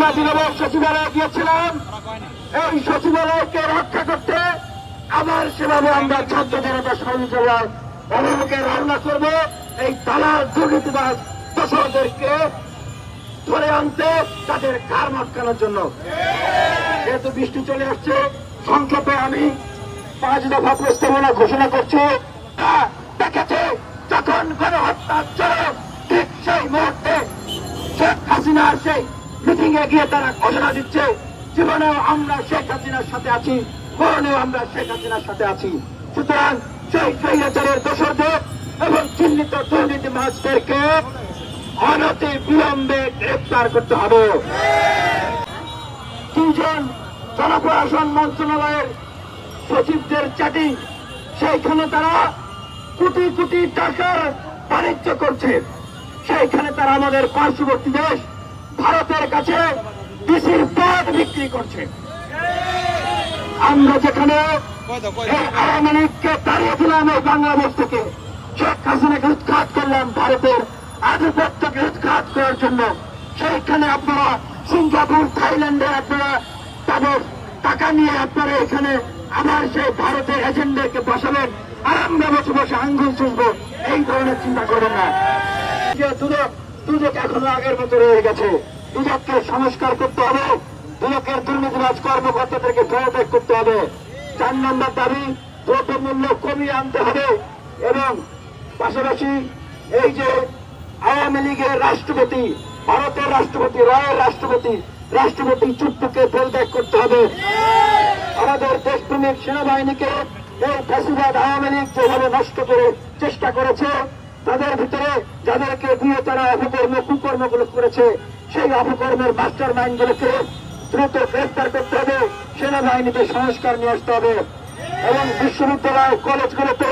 আমরা যেভাবে সচিবালয়ে গিয়েছিলাম, এই সচিবালয়কে রক্ষা করতে আবার সেভাবে আমরা ছাত্র জনতা সহিংসতায় অভিমুখে রওনা করবো। এই দালাল দুর্নীতিবাজ দোষরদেরকে ধরে আনতে, তাদের কার আটকানোর জন্য। যেহেতু বৃষ্টি চলে আসছে, সংক্ষেপে আমি 5 দফা প্রস্তাবনা ঘোষণা করছি। দেখেছে যখন গণহত্যা চলে, ঠিক সেই মুহূর্তে শেখ হাসিনার সেই মিটিং এ গিয়ে তারা ঘোষণা দিচ্ছে, জীবনেও আমরা শেখ হাসিনার সাথে আছি, মরণেও আমরা শেখ হাসিনার সাথে আছি। সুতরাং সেই স্বৈরাচারের দোষরদের এবং চিহ্নিত দুর্নীতিবাজদেরকে অনতি বিলম্বে গ্রেপ্তার করতে হবে। 2 জন জনপ্রশাসন মন্ত্রণালয়ের সচিবদের চ্যাটিং, সেইখানে তারা কোটি কোটি টাকার বাণিজ্য করছে। সেইখানে তারা আমাদের পার্শ্ববর্তী দেশ ভারতের কাছে ডিসির পদ বিক্রি করছে। আমরা যেখানে আওয়ামী লীগকে তাড়িয়েছিলাম এই বাংলাদেশ থেকে, শেখ হাসিনাকে উৎখাত করলাম ভারতের আধিপত্যকে উৎখাত করার জন্য, সেইখানে আপনারা সিঙ্গাপুর, থাইল্যান্ডে আপনারা তাদের টাকা নিয়ে আপনারা এখানে আবার সেই ভারতের এজেন্ডাকে বসাবেন, আর আমরা বসে বসে আঙ্গুল চুষবো, এই ধরনের চিন্তা করবেন না। যে দুদক এখনো আগের মতো রয়ে গেছে, দুদককে সংস্কার করতে হবে, দুদকের দুর্নীতিবাজ কর্মকর্তাদেরকে পদত্যাগ করতে হবে। 4 নম্বর দাবি, দ্রব্যমূল্য কমিয়ে আনতে হবে এবং পাশাপাশি এই যে আওয়ামী লীগের রাষ্ট্রপতি, ভারতের রাষ্ট্রপতি, রায়ের রাষ্ট্রপতি চুপ্পুকে পদত্যাগ করতে হবে। আমাদের দেশপ্রেমিক সেনাবাহিনীকে এই ফ্যাসিবাদ আওয়ামী লীগ যেভাবে নষ্ট করে চেষ্টা করেছে, তাদের ভিতরে যাদেরকে দিয়ে তারা অপকর্ম কুকর্মগুলো করেছে, সেই অপকর্মের মাস্টার মাইন্ডগুলোকে দ্রুত গ্রেফতার করতে হবে, সেনাবাহিনীতে সংস্কার নিয়ে আসতে হবে। এবং বিশ্ববিদ্যালয় কলেজগুলোতে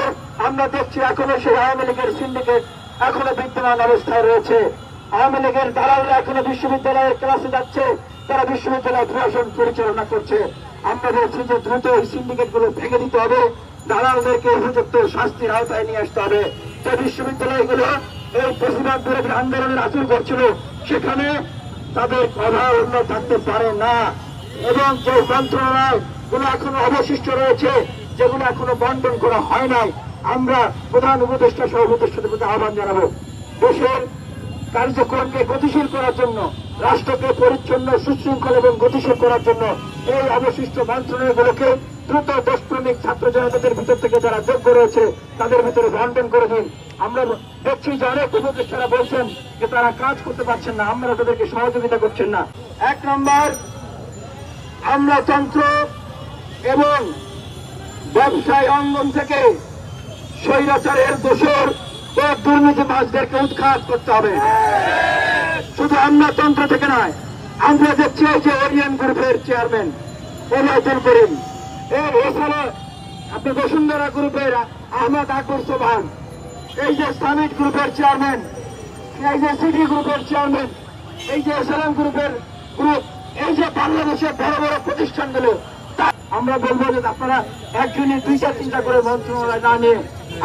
আমরা দেখছি এখনো সেই আওয়ামী লীগের সিন্ডিকেট এখনো বিদ্যমান অবস্থায় রয়েছে। আওয়ামী লীগের দালালরা এখনো বিশ্ববিদ্যালয়ের ক্লাসে যাচ্ছে, তারা বিশ্ববিদ্যালয় প্রশাসন পরিচালনা করছে। আমরা বলছি যে দ্রুত এই সিন্ডিকেট গুলো ভেঙে দিতে হবে, দালালদেরকে উপযুক্ত শাস্তির আওতায় নিয়ে আসতে হবে। যে বিশ্ববিদ্যালয়গুলো এই ফ্যাসিবাদ বিরোধী আন্দোলনের আচরণ করছিল, সেখানে তাদের কথা অন্য থাকতে পারে না। এবং যে মন্ত্রণালয় গুলো এখনো অবশিষ্ট রয়েছে, যেগুলো এখনো বন্টন করা হয় নাই, আমরা প্রধান উপদেষ্টা সহ উপদেষ্টাদের প্রতি আহ্বান জানাবো, দেশের কার্যক্রমকে গতিশীল করার জন্য, রাষ্ট্রকে পরিচ্ছন্ন, সুশৃঙ্খল এবং গতিশীল করার জন্য এই অবশিষ্ট মন্ত্রণালয়গুলোকে দ্রুত দেশপ্রেমিক ছাত্র জনতাদের ভিতর থেকে যারা যোগ্য রয়েছে তাদের ভিতরে বন্টন করে দিন। আমরা দেখছি যে অনেক উপদেষ্টারা বলছেন যে তারা কাজ করতে পারছেন না, আমরা তাদেরকে সহযোগিতা করছেন না। 1 নম্বর, আমলাতন্ত্র এবং ব্যবসায় অঙ্গন থেকে স্বৈরাচারের দোষর ও দুর্নীতিবাজদেরকে উৎখাত করতে হবে। শুধু আমলাতন্ত্র থেকে নয়, আমরা দেখছি যে ওরিয়েন্ট গ্রুপের চেয়ারম্যান ওবায়দুল করিম, এছাড়া আপনি বসুন্ধরা গ্রুপের আহমদ আকবর সোবহান, এই যে সামিট গ্রুপের চেয়ারম্যান, এই যে সিটি গ্রুপের চেয়ারম্যান, এই যে এসএলএম গ্রুপের গ্রুপ, এই যে বাংলাদেশের বড় বড় প্রতিষ্ঠানগুলো, আমরা বলবো যে আপনারা একজনই 2-3টা করে মন্ত্রণালয় না নিয়ে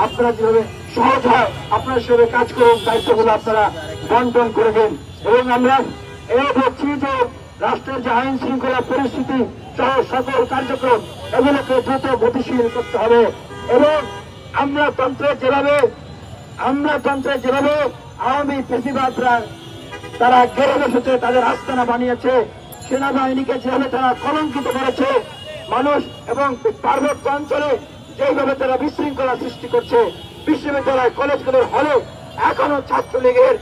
আপনারা যেভাবে সহজ হয় আপনারা সেভাবে কাজ করুন, দায়িত্বগুলো আপনারা বন্টন করে দিন। এবং আমরা এই বলছি যে রাষ্ট্রের যে আইন শৃঙ্খলা পরিস্থিতি সহ সকল কার্যক্রম এগুলোকে দ্রুত গতিশীল করতে হবে। এবং আমলাতন্ত্রে যেভাবে আওয়ামী ফ্যাসিবাদরা তারা গেড়ে বসেছে, তাদের আস্তানা বানিয়েছে, সেনাবাহিনীকে যেভাবে তারা কলঙ্কিত করেছে, মানুষ এবং পার্বত্য অঞ্চলে যেভাবে তারা বিশৃঙ্খলা সৃষ্টি করছে, বিশ্ববিদ্যালয় কলেজগুলোর হলে এখনো ছাত্রলীগের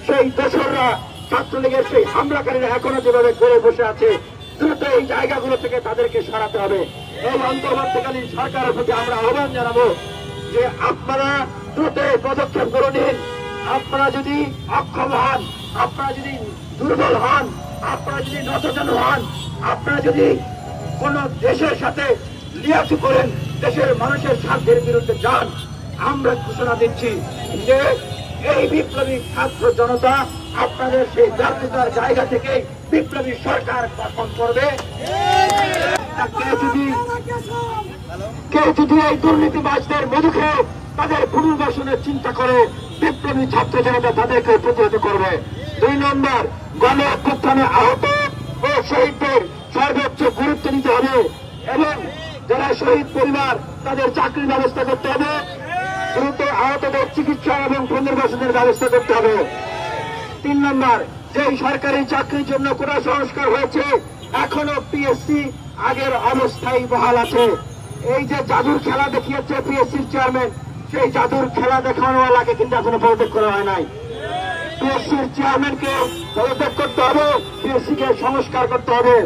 সেই দোসররা, ছাত্রলীগের সেই হামলাকারীরা এখনো যেভাবে গড়ে বসে আছে, দ্রুত এই জায়গাগুলো থেকে তাদেরকে সরাতে হবে। এই অন্তর্বর্তীকালীন সরকারের প্রতি আমরা আহ্বান জানাবো যে আপনারা দ্রুত পদক্ষেপ করে নিন। আপনারা যদি অক্ষম হন, আপনারা যদি দুর্বল হন, আপনারা যদি নতজানু হন, আপনারা যদি কোন দেশের সাথে লিয়াজু করেন, দেশের মানুষের স্বার্থের বিরুদ্ধে যান, আমরা ঘোষণা দিচ্ছি যে এই বিপ্লবী ছাত্র জনতা আপনাদের সেই জাতীয়তার জায়গা থেকে বিপ্লবী সরকার গঠন করবে। কেউ যদি এই দুর্নীতিবাজদের মধু খেয়ে তাদের পুনর্বাসনের চিন্তা করে, বিপ্লবী ছাত্র জনতা তাদেরকে প্রতিহত করবে। 2 নম্বর, গণ অভ্যুত্থানে আহত ও শহীদদের সর্বোচ্চ গুরুত্ব দিতে হবে এবং যারা শহীদ পরিবার তাদের চাকরির ব্যবস্থা করতে হবে, দ্রুত আহতদের চিকিৎসা এবং পুনর্বাসনের ব্যবস্থা করতে হবে। 3 নম্বর, যেই সরকারি চাকরির জন্য কোটা সংস্কার হয়েছে এখনো পিএসসি আগের অবস্থায় বহাল আছে। এই যে জাদুর খেলা দেখিয়েছে পিএসসির চেয়ারম্যান, সেই জাদুর খেলা দেখানোওয়ালাকে কিন্তু এখনো পদত্যাগ করা হয় নাই। পিএসসির চেয়ারম্যানকে পদত্যাগ করতে হবে, পিএসসি কে সংস্কার করতে হবে।